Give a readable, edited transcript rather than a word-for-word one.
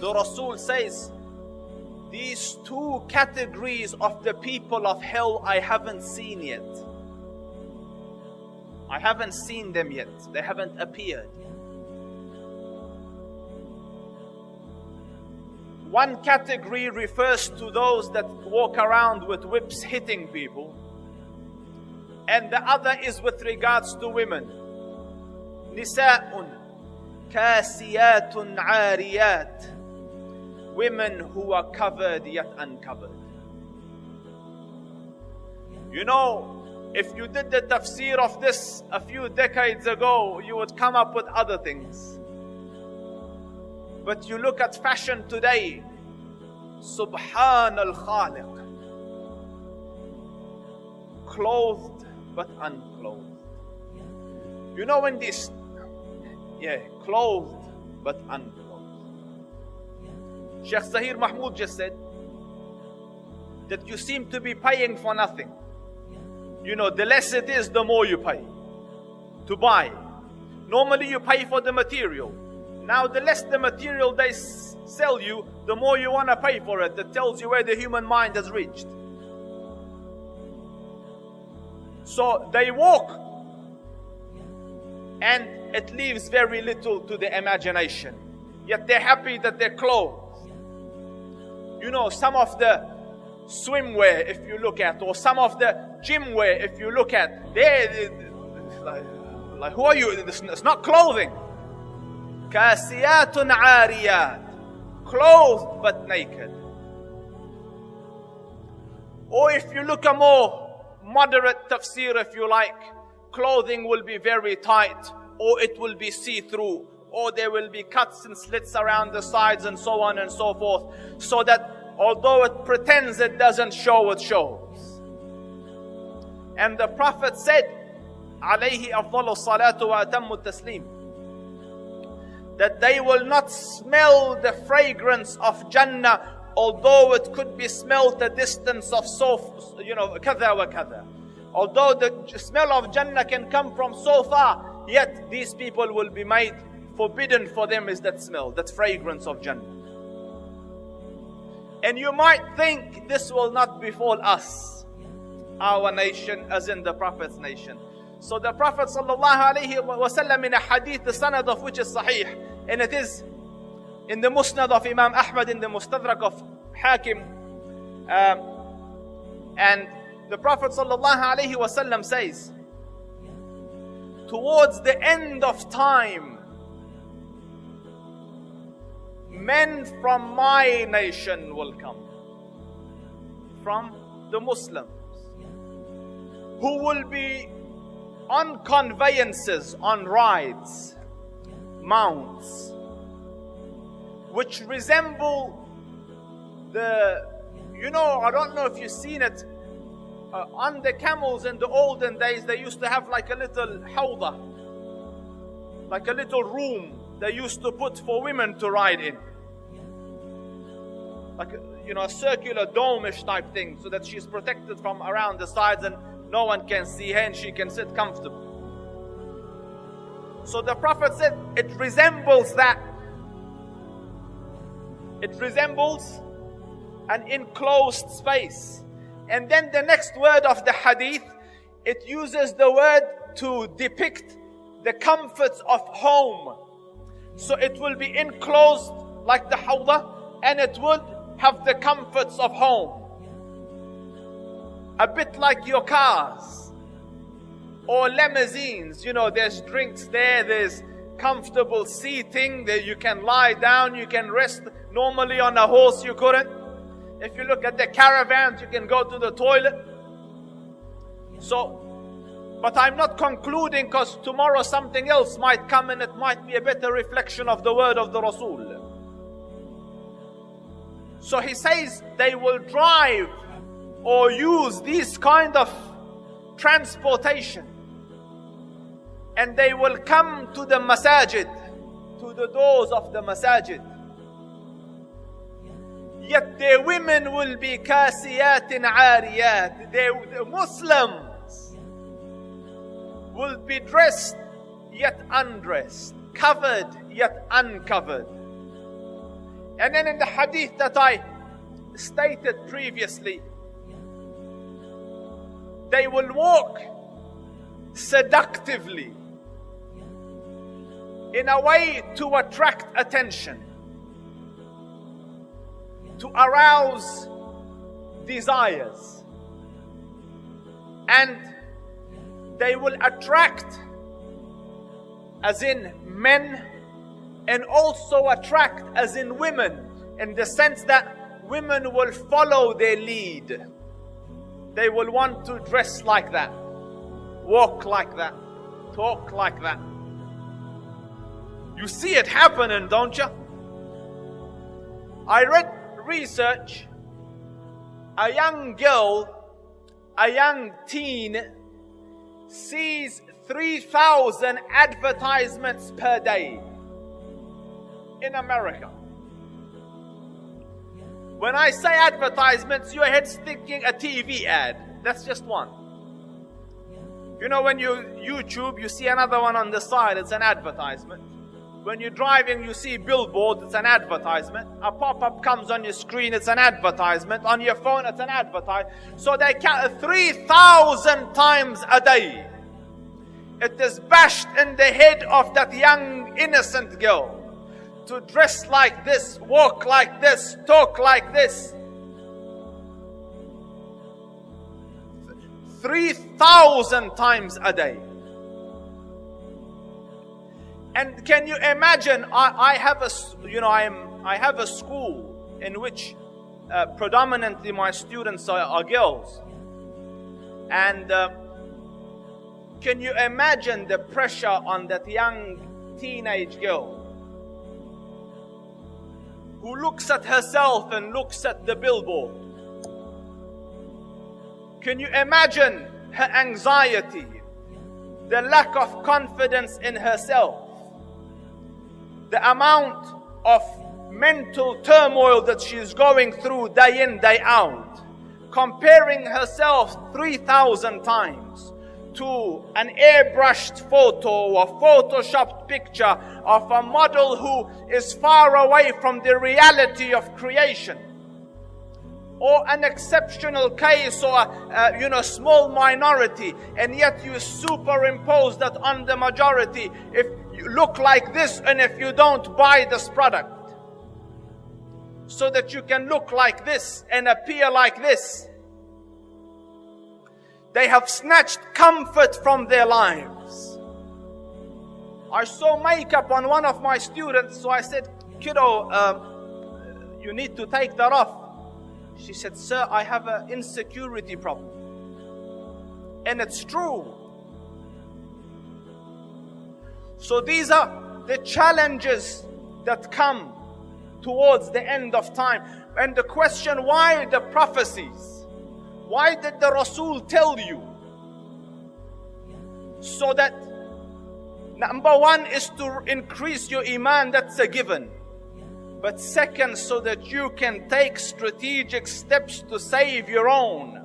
the Rasul says, these two categories of the people of hell I haven't seen yet. I haven't seen them yet. They haven't appeared. One category refers to those that walk around with whips hitting people. And the other is with regards to women. Nisa'un kasiyatun ariyat. Women who are covered yet uncovered. You know, if you did the tafsir of this a few decades ago, you would come up with other things. But you look at fashion today, Subhan al-Khaliq. Clothed but unclothed. You know when this, clothed but unclothed. Sheikh Zahir Mahmood just said that you seem to be paying for nothing. You know, the less it is, the more you pay to buy. Normally you pay for the material. Now the less the material they sell you, the more you want to pay for it. That tells you where the human mind has reached. So they walk and it leaves very little to the imagination. Yet they're happy that they're clothed. You know, some of the swimwear, if you look at, or some of the gym wear, if you look at, they're like who are you? It's not clothing. Kasiyatun ariyat, clothed but naked. Or if you look a more moderate tafsir, if you like, clothing will be very tight, or it will be see-through, or there will be cuts and slits around the sides and so on and so forth, so that although it pretends it doesn't show, it shows. And the Prophet said, alayhi afdalu salatu wa atammu taslim, that they will not smell the fragrance of Jannah, although it could be smelled a distance of kada wa kada. Although the smell of Jannah can come from so far, yet these people will be made forbidden for them is that smell, that fragrance of Jannah. And you might think this will not befall us, our nation, as in the Prophet's nation. So the Prophet ﷺ in a hadith, the sanad of which is sahih, and it is in the musnad of Imam Ahmad, in the mustadrak of Hakim, and the Prophet ﷺ says, towards the end of time, men from my nation will come, from the Muslims, who will be on conveyances, on rides, mounts, which resemble the, I don't know if you've seen it, on the camels in the olden days, they used to have like a little hawda, like a little room they used to put for women to ride in. Like, a circular dome-ish type thing, so that she's protected from around the sides and no one can see her and she can sit comfortably. So the Prophet said, it resembles that. It resembles an enclosed space. And then the next word of the hadith, it uses the word to depict the comforts of home. So it will be enclosed like the hawda, and it would have the comforts of home. A bit like your cars or limousines. There's drinks there, there's comfortable seating, there you can lie down, you can rest. Normally on a horse you couldn't. If you look at the caravans, you can go to the toilet. But I'm not concluding, because tomorrow something else might come and it might be a better reflection of the word of the Rasul. So he says they will drive or use these kind of transportation, and they will come to the masajid, to the doors of the masajid. Yet their women will be kasiyatin ariyat. The Muslims will be dressed yet undressed, covered yet uncovered. And then in the hadith that I stated previously, they will walk seductively in a way to attract attention, to arouse desires, and they will attract as in men, and also attract as in women, in the sense that women will follow their lead. They will want to dress like that, walk like that, talk like that. You see it happening, don't you? I read research. A young girl, a young teen, sees 3,000 advertisements per day in America. When I say advertisements, your head's thinking a TV ad. That's just one. You know, when you YouTube, you see another one on the side, it's an advertisement. When you're driving, you see billboard, it's an advertisement. A pop-up comes on your screen, it's an advertisement. On your phone, it's an advertisement. So they count 3,000 times a day. It is bashed in the head of that young, innocent girl to dress like this, walk like this, talk like this. 3,000 times a day. And can you imagine? I have a school in which predominantly my students are girls, and can you imagine the pressure on that young teenage girl who looks at herself and looks at the billboard? Can you imagine her anxiety, the lack of confidence in herself, the amount of mental turmoil that she's going through day in, day out, comparing herself 3,000 times to an airbrushed photo or photoshopped picture of a model who is far away from the reality of creation, or an exceptional case, or a small minority, and yet you superimpose that on the majority. If you look like this, and if you don't, buy this product, so that you can look like this and appear like this. They have snatched comfort from their lives. I saw makeup on one of my students, so I said, kiddo, you need to take that off. She said, sir, I have an insecurity problem. And it's true. So these are the challenges that come towards the end of time. And the question, why the prophecies? Why did the Rasul tell you? So that, number one is to increase your iman, that's a given. But second, so that you can take strategic steps to save your own.